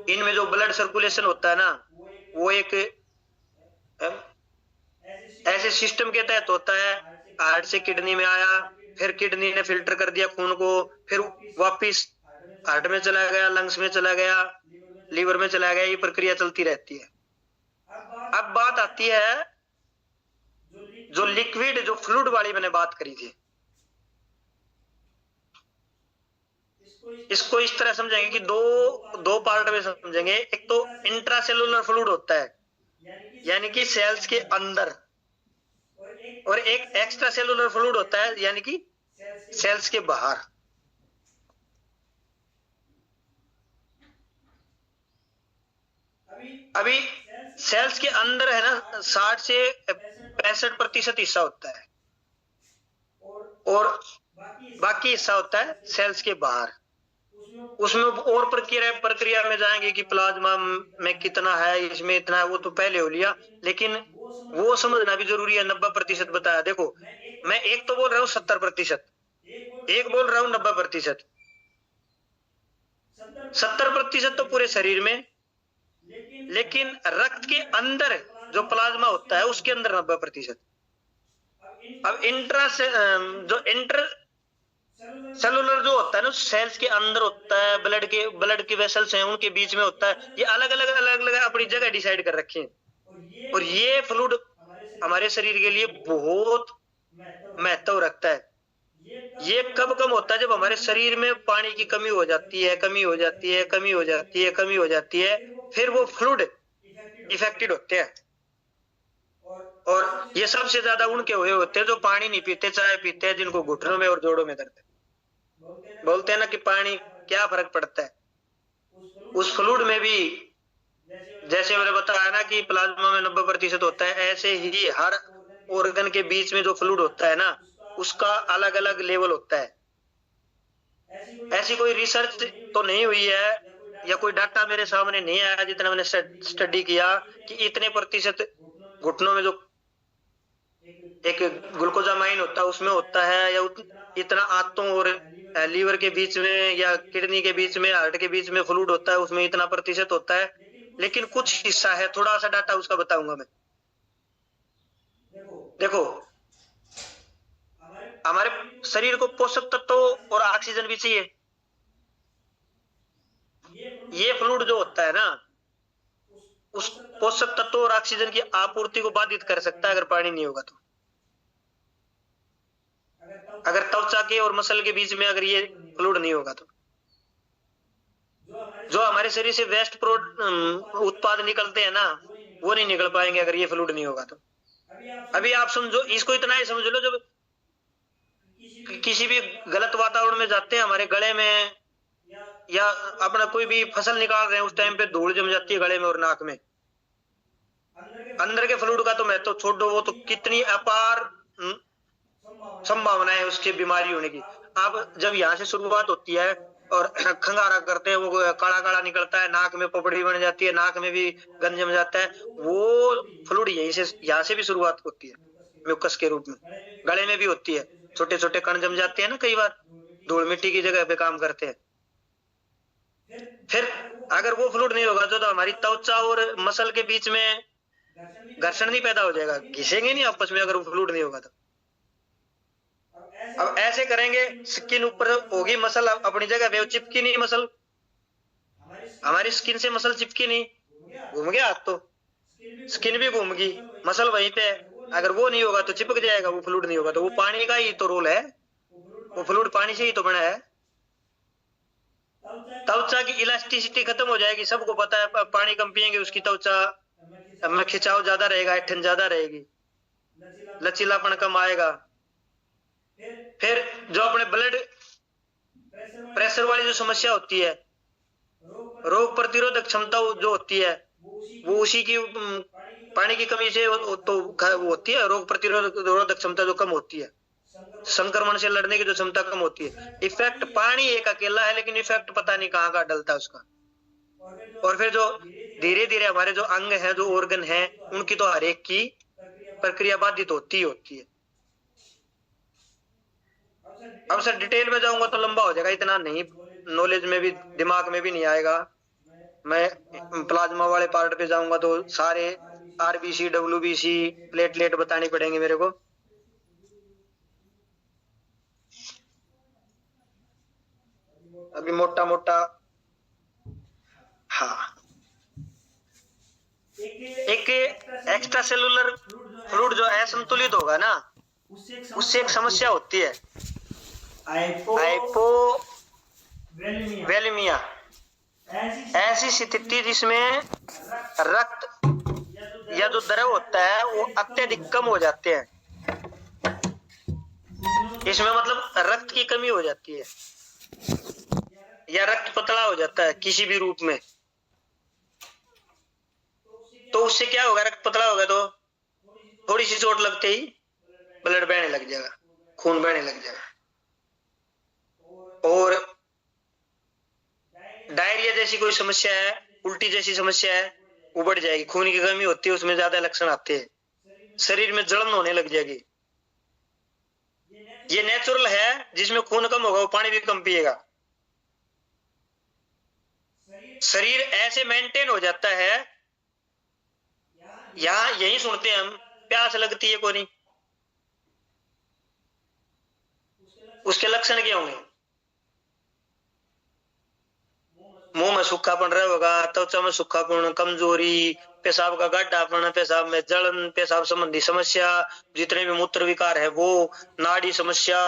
इनमें जो ब्लड सर्कुलेशन होता है ना, वो एक ऐसे सिस्टम के तहत होता है। हार्ट से किडनी में आया, फिर किडनी ने फिल्टर कर दिया खून को, फिर वापिस हार्ट में चला गया, लंग्स में चला गया, लीवर में चला गया, ये प्रक्रिया चलती रहती है। अब बात आती है जो लिक्विड, जो फ्लूइड वाली मैंने बात करी थी, इसको इस तरह समझेंगे कि दो पार्ट में समझेंगे। एक तो इंट्रासेलुलर फ्लूइड होता है, यानी कि सेल्स के अंदर, और एक एक्स्ट्रा सेलुलर फ्लूइड होता है, यानी कि सेल्स के बाहर। अभी सेल्स के अंदर है ना 60 से 65% हिस्सा होता है, और बाकी हिस्सा होता है सेल्स के बाहर। उसमें और प्रक्रिया में जाएंगे कि प्लाज्मा में कितना है, इसमें इतना है, वो तो पहले हो लिया, लेकिन वो समझना भी जरूरी है। 90% बताया। देखो, मैं एक तो बोल रहा हूँ 70%, एक बोल रहा हूँ 90%। 70% तो पूरे शरीर में, लेकिन रक्त के अंदर जो प्लाज्मा होता है उसके अंदर 90%। अब जो इंटर सेलुलर जो होता है ना, सेल्स के अंदर होता है, ब्लड के वेसल्स हैं उनके बीच में होता है, ये अलग अलग अपनी जगह डिसाइड कर रखे हैं। और ये फ्लूइड हमारे शरीर के लिए बहुत महत्व रखता है। ये कब कम होता है? जब हमारे शरीर में पानी की कमी हो जाती है, फिर वो फ्लूइड इफेक्टेड होते हैं। और ये सबसे ज्यादा उनके हुए होते हैं जो पानी नहीं पीते, चाय पीते हैं, जिनको घुटनों में और जोड़ों में दर्द है। बोलते हैं ना कि पानी क्या फर्क पड़ता है। उस फ्लूइड में भी जैसे मैंने बताया ना कि प्लाज्मा में 90% होता है, ऐसे ही हर ऑर्गन के बीच में जो फ्लूइड होता है ना, उसका अलग अलग लेवल होता है। ऐसी कोई रिसर्च तो नहीं हुई है या कोई डाटा मेरे सामने नहीं आया जितना मैंने स्टडी किया कि इतने प्रतिशत घुटनों में जो एक ग्लूकोजामाइन होता है उसमें होता है, या इतना आंतों और लीवर के बीच में या किडनी के बीच में, हार्ट के बीच में फ्लूइड होता है, उसमें इतना प्रतिशत होता है। लेकिन कुछ हिस्सा है, थोड़ा सा डाटा उसका बताऊंगा मैं। देखो, हमारे शरीर को पोषक तत्व और ऑक्सीजन भी चाहिए। ये फ्लूइड जो होता है ना, उस पोषक तत्व और ऑक्सीजन की आपूर्ति को बाधित कर सकता है अगर पानी नहीं होगा तो। अगर त्वचा के और मसल के बीच में अगर ये फ्लूइड नहीं होगा तो, जो हमारे शरीर से वेस्ट उत्पाद निकलते हैं ना, वो नहीं निकल पाएंगे अगर ये फ्लूइड नहीं होगा तो। अभी आप समझो, इसको इतना ही समझ लो, जब किसी भी गलत वातावरण में जाते हैं, हमारे गले में या अपना कोई भी फसल निकाल रहे हैं, उस टाइम पे धूल जम जाती है गले में और नाक में। अंदर के फ्लूइड का तो मैं तो छोड़ दो, वो तो कितनी अपार संभावना है उसकी बीमारी होने की। अब जब यहाँ से शुरुआत होती है और खंगारा करते हैं, वो काला काला निकलता है, नाक में पपड़ी बन जाती है, नाक में भी गंज जम जाता है, वो फ्लूइड यहाँ से भी शुरुआत होती है म्यूकस के रूप में। गले में भी होती है, छोटे छोटे कण जम जाते हैं ना, कई बार धूल मिट्टी की जगह पे काम करते हैं। फिर अगर वो फ्लूइड नहीं होगा तो हमारी त्वचा और मसल के बीच में घर्षण नहीं पैदा हो जाएगा, घिसेंगे नहीं आपस में अगर वो फ्लूइड नहीं होगा तो। अब ऐसे करेंगे, स्किन ऊपर होगी, मसल अपनी जगह पे चिपकी नहीं, मसल हमारी स्किन से मसल चिपकी नहीं, घूम गया हाथ तो स्किन भी घूम गई, मसल वहीं पे है। अगर वो नहीं होगा तो चिपक जाएगा, वो फ्लूइड नहीं होगा तो। वो पानी का ही तो रोल है, वो फ्लूइड पानी से ही तो बना है। त्वचा की इलास्टिसिटी खत्म हो जाएगी, सबको पता है, पानी कम पिएंगे उसकी त्वचा अब में खिंचाव ज्यादा रहेगा, ऐंठन ज्यादा रहेगी, लचीलापन कम आएगा। फिर जो अपने ब्लड प्रेशर वाली जो समस्या होती है, रोग प्रतिरोधक क्षमता जो होती है, वो उसी की पानी की कमी से तो वो होती है। रोग प्रतिरोधक क्षमता जो कम होती है, संक्रमण से लड़ने की जो क्षमता कम होती है। इफेक्ट पानी एक अकेला है, लेकिन इफेक्ट पता नहीं कहाँ का डलता है उसका। और फिर जो धीरे धीरे हमारे जो अंग है, जो ऑर्गन है, उनकी तो हर एक की प्रक्रिया बाधित होती है। अब सर डिटेल में जाऊंगा तो लंबा हो जाएगा, इतना नहीं नॉलेज में भी, दिमाग में भी नहीं आएगा। मैं प्लाज्मा वाले पार्ट पे जाऊंगा तो सारे आरबीसी, डब्ल्यूबीसी, प्लेटलेट बतानी पड़ेंगे मेरे को। अभी मोटा मोटा, हाँ, एक एक्स्ट्रा सेलुलर फ्लूइड जो असंतुलित होगा ना, उससे एक समस्या होती है, हाइपोवोलेमिया। ऐसी स्थिति जिसमें रक्त या जो द्रव होता है वो अत्यधिक कम हो जाते हैं। इसमें मतलब रक्त की कमी हो जाती है या रक्त पतला हो जाता है किसी भी रूप में। तो उससे क्या होगा, रक्त पतला होगा तो थोड़ी सी चोट लगते ही ब्लड बहने लग जाएगा, खून बहने लग जाएगा। और डायरिया जैसी कोई समस्या है, उल्टी जैसी समस्या है, वो बढ़ जाएगी। खून की कमी होती है, उसमें ज्यादा लक्षण आते हैं, शरीर में जलन होने लग जाएगी। ये नेचुरल है, जिसमें खून कम होगा वो पानी भी कम पिएगा। शरीर ऐसे मेंटेन हो जाता है, यहाँ यही सुनते हैं हम, प्यास लगती है कोई, उसके लक्षण क्या होंगे? मुंह में सूखापन रहेगा, त्वचा में सूखापन, कमजोरी, पेशाब का गड्ढापन, पेशाब में जलन, पेशाब संबंधी समस्या, जितने भी मूत्र विकार है वो, नाड़ी समस्या,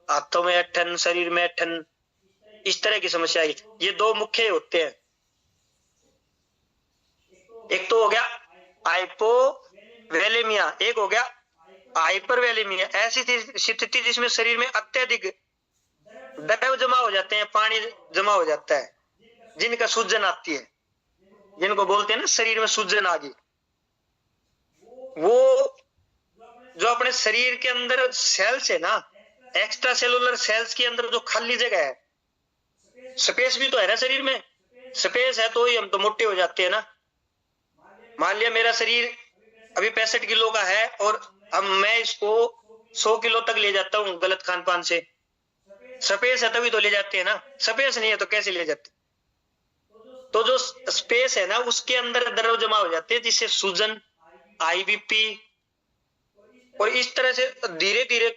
हाथों में ऐंठन, शरीर में ऐंठन, इस तरह की समस्या। ये दो मुख्य होते हैं। एक तो हो गया हाइपोवोलेमिया, एक हो गया हाइपरवोलेमिया। ऐसी स्थिति जिसमें शरीर में अत्यधिक द्रव जमा हो जाते हैं, पानी जमा हो जाता है, जिनका सूजन आती है, जिनको बोलते हैं ना शरीर में सूजन आ गई। वो जो अपने शरीर के अंदर सेल्स है ना, एक्स्ट्रा सेलुलर सेल्स के अंदर जो खाली जगह है, स्पेस भी तो है ना शरीर में, स्पेस है तो ही हम तो मोटे हो जाते हैं ना। मान लिया मेरा शरीर अभी 65 किलो का है और अब मैं इसको 100 किलो तक ले जाता हूँ गलत खान पान से। स्पेस है तभी तो ले जाते हैं ना, स्पेस नहीं है तो कैसे ले जाते? तो जो स्पेस है ना, उसके अंदर द्रव जमा हो जाते हैं, जिससे सूजन, आईबीपी, और इस तरह से धीरे धीरे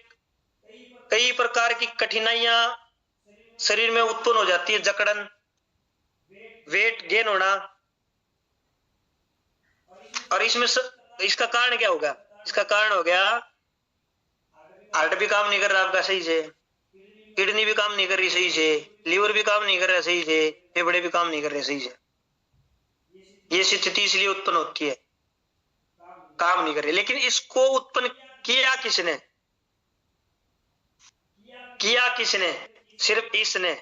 कई प्रकार की कठिनाइयां शरीर में उत्पन्न हो जाती है। जकड़न, वेट गेन होना। और इसमें इसका कारण क्या होगा? इसका कारण हो गया हार्ट भी काम नहीं कर रहा आपका सही से, किडनी भी काम नहीं कर रही सही से, लीवर भी काम नहीं कर रहा सही से, फेफड़े भी काम नहीं कर रहे सही से। ये स्थिति इसलिए उत्पन्न होती है, काम नहीं कर रही। लेकिन इसको उत्पन्न किया किसने? सिर्फ इसने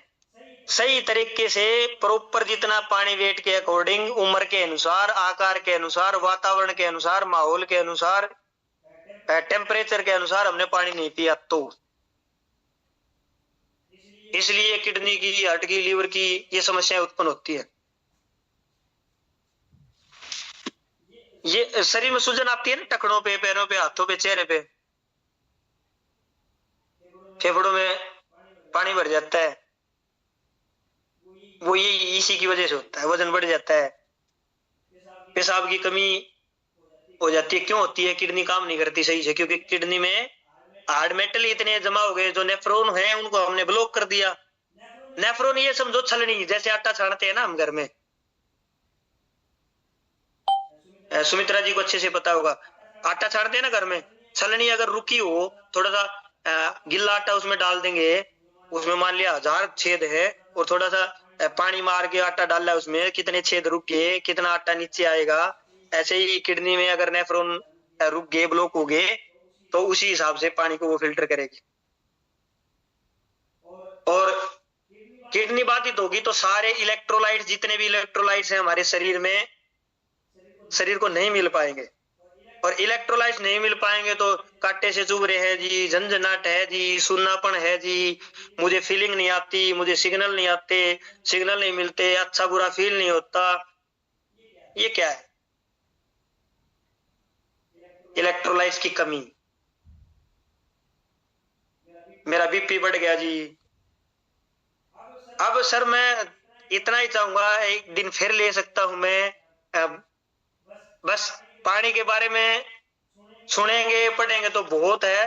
सही तरीके से प्रॉपर जितना पानी वेट के अकॉर्डिंग, उम्र के अनुसार, आकार के अनुसार, वातावरण के अनुसार, माहौल के अनुसार, टेम्परेचर के अनुसार हमने पानी नहीं पिया, तो इसलिए किडनी की, हार्ट की, लीवर की ये समस्याएं उत्पन्न होती है। ये शरीर में सूजन आती है ना, टखनों पे, पैरों पे, हाथों पे, चेहरे पे, फेफड़ों में पानी भर जाता है, वो ये इसी की वजह से होता है। वजन बढ़ जाता है, पेशाब की कमी हो जाती है। क्यों होती है? किडनी काम नहीं करती सही से, क्योंकि किडनी में हार्ड मेटल इतने जमा हो गए, जो नेफ्रॉन है उनको हमने ब्लॉक कर दिया। नेफ्रॉन ये समझो छलनी, जैसे आटा छानते हैं ना हम घर में, सुमित्रा जी को अच्छे से पता होगा, आटा छानते हैं ना घर में, छलनी अगर रुकी हो, थोड़ा सा गिल्ला आटा उसमें डाल देंगे, उसमें मान लिया 1000 छेद है, और थोड़ा सा पानी मार के आटा डाला है, उसमें कितने छेद रुके, कितना आटा नीचे आएगा, ऐसे ही किडनी में अगर नेफ्रॉन रुक गए, ब्लॉक हो गए, तो उसी हिसाब से पानी को वो फिल्टर करेगी। और किडनी बाधित होगी तो सारे इलेक्ट्रोलाइट्स, जितने भी इलेक्ट्रोलाइट्स हैं हमारे शरीर में, शरीर को नहीं मिल पाएंगे। और इलेक्ट्रोलाइट्स नहीं मिल पाएंगे तो कांटे से चुभ रहे हैं जी, झंझनाट है जी, सुन्नापन है जी, मुझे फीलिंग नहीं आती, मुझे सिग्नल नहीं आते, सिग्नल नहीं मिलते, अच्छा बुरा फील नहीं होता। ये क्या है? इलेक्ट्रोलाइट्स की कमी। मेरा बीपी बढ़ गया जी। अब सर मैं इतना ही चाहूंगा, एक दिन फिर ले सकता हूं मैं। बस पानी के बारे में सुनेंगे पढ़ेंगे तो बहुत है,